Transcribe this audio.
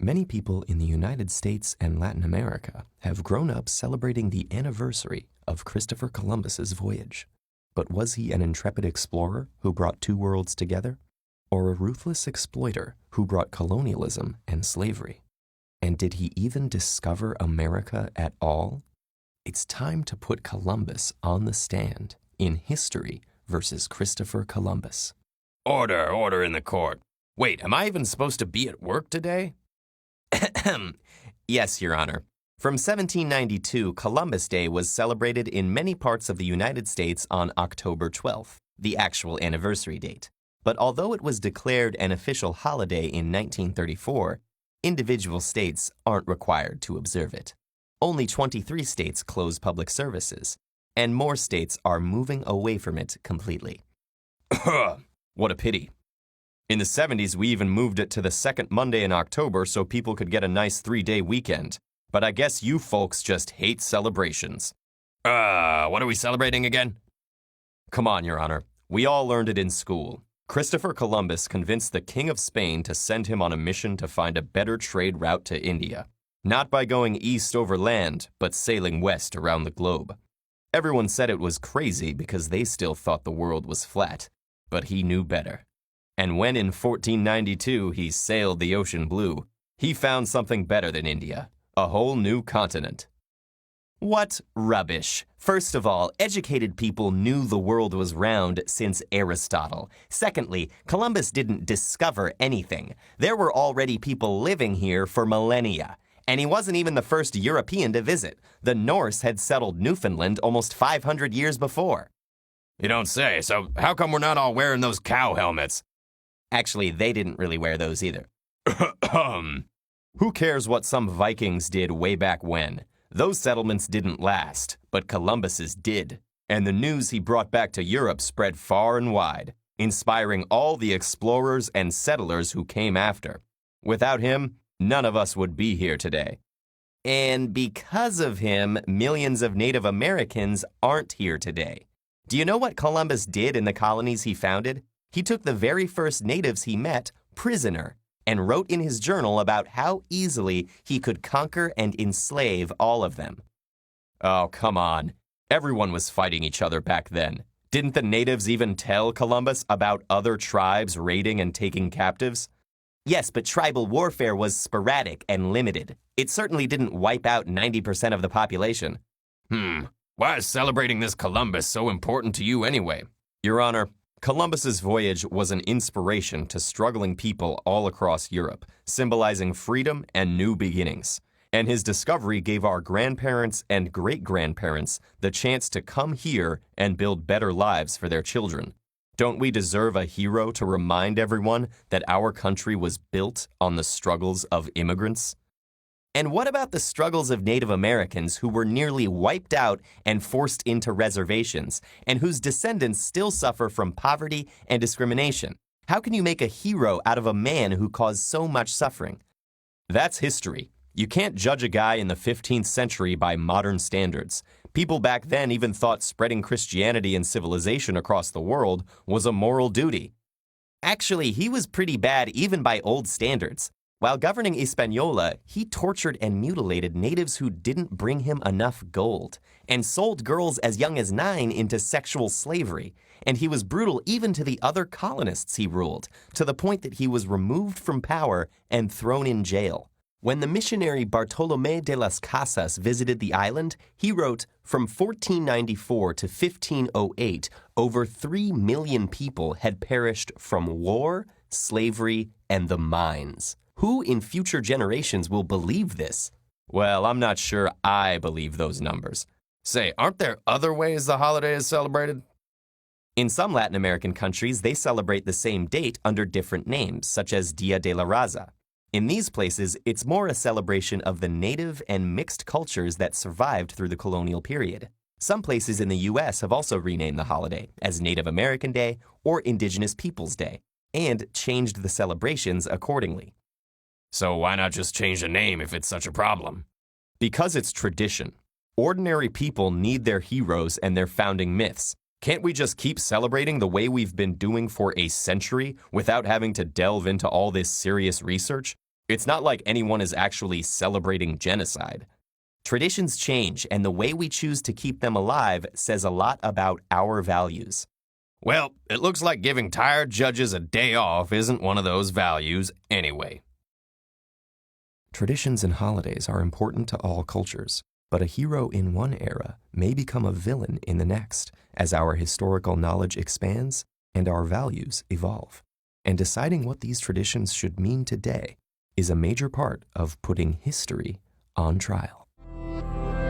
Many people in the United States and Latin America have grown up celebrating the anniversary of Christopher Columbus's voyage. But was he an intrepid explorer who brought two worlds together? Or a ruthless exploiter who brought colonialism and slavery? And did he even discover America at all? It's time to put Columbus on the stand in History versus Christopher Columbus. Order in the court. Wait, am I even supposed to be at work today? Yes, Your Honor. From 1792, Columbus Day was celebrated in many parts of the United States on October 12th, the actual anniversary date. But although it was declared an official holiday in 1934, individual states aren't required to observe it. Only 23 states close public services, and more states are moving away from it completely. What a pity. In the 70s, we even moved it to the second Monday in October so people could get a nice 3-day weekend. But I guess you folks just hate celebrations. What are we celebrating again? Come on, Your Honor. We all learned it in school. Christopher Columbus convinced the King of Spain to send him on a mission to find a better trade route to India. Not by going east over land, but sailing west around the globe. Everyone said it was crazy because they still thought the world was flat. But he knew better. And when in 1492 he sailed the ocean blue, he found something better than India, a whole new continent. What rubbish. First of all, educated people knew the world was round since Aristotle. Secondly, Columbus didn't discover anything. There were already people living here for millennia. And he wasn't even the first European to visit. The Norse had settled Newfoundland almost 500 years before. You don't say, so how come we're not all wearing those cow helmets? Actually, they didn't really wear those either. Who cares what some Vikings did way back when? Those settlements didn't last, but Columbus's did. And the news he brought back to Europe spread far and wide, inspiring all the explorers and settlers who came after. Without him, none of us would be here today. And because of him, millions of Native Americans aren't here today. Do you know what Columbus did in the colonies he founded? He took the very first natives he met prisoner and wrote in his journal about how easily he could conquer and enslave all of them. Oh, come on. Everyone was fighting each other back then. Didn't the natives even tell Columbus about other tribes raiding and taking captives? Yes, but tribal warfare was sporadic and limited. It certainly didn't wipe out 90% of the population. Why is celebrating this Columbus so important to you anyway? Your Honor, Columbus's voyage was an inspiration to struggling people all across Europe, symbolizing freedom and new beginnings. And his discovery gave our grandparents and great-grandparents the chance to come here and build better lives for their children. Don't we deserve a hero to remind everyone that our country was built on the struggles of immigrants? And what about the struggles of Native Americans who were nearly wiped out and forced into reservations, and whose descendants still suffer from poverty and discrimination? How can you make a hero out of a man who caused so much suffering? That's history. You can't judge a guy in the 15th century by modern standards. People back then even thought spreading Christianity and civilization across the world was a moral duty. Actually, he was pretty bad even by old standards. While governing Hispaniola, he tortured and mutilated natives who didn't bring him enough gold, and sold girls as young as 9 into sexual slavery. And he was brutal even to the other colonists he ruled, to the point that he was removed from power and thrown in jail. When the missionary Bartolomé de las Casas visited the island, he wrote, from 1494 to 1508, over 3 million people had perished from war, slavery, and the mines. Who in future generations will believe this? Well, I'm not sure I believe those numbers. Say, aren't there other ways the holiday is celebrated? In some Latin American countries, they celebrate the same date under different names, such as Dia de la Raza. In these places, it's more a celebration of the native and mixed cultures that survived through the colonial period. Some places in the U.S. have also renamed the holiday as Native American Day or Indigenous Peoples Day, and changed the celebrations accordingly. So why not just change the name if it's such a problem? Because it's tradition. Ordinary people need their heroes and their founding myths. Can't we just keep celebrating the way we've been doing for a century without having to delve into all this serious research? It's not like anyone is actually celebrating genocide. Traditions change, and the way we choose to keep them alive says a lot about our values. Well, it looks like giving tired judges a day off isn't one of those values anyway. Traditions and holidays are important to all cultures, but a hero in one era may become a villain in the next as our historical knowledge expands and our values evolve. And deciding what these traditions should mean today is a major part of putting history on trial.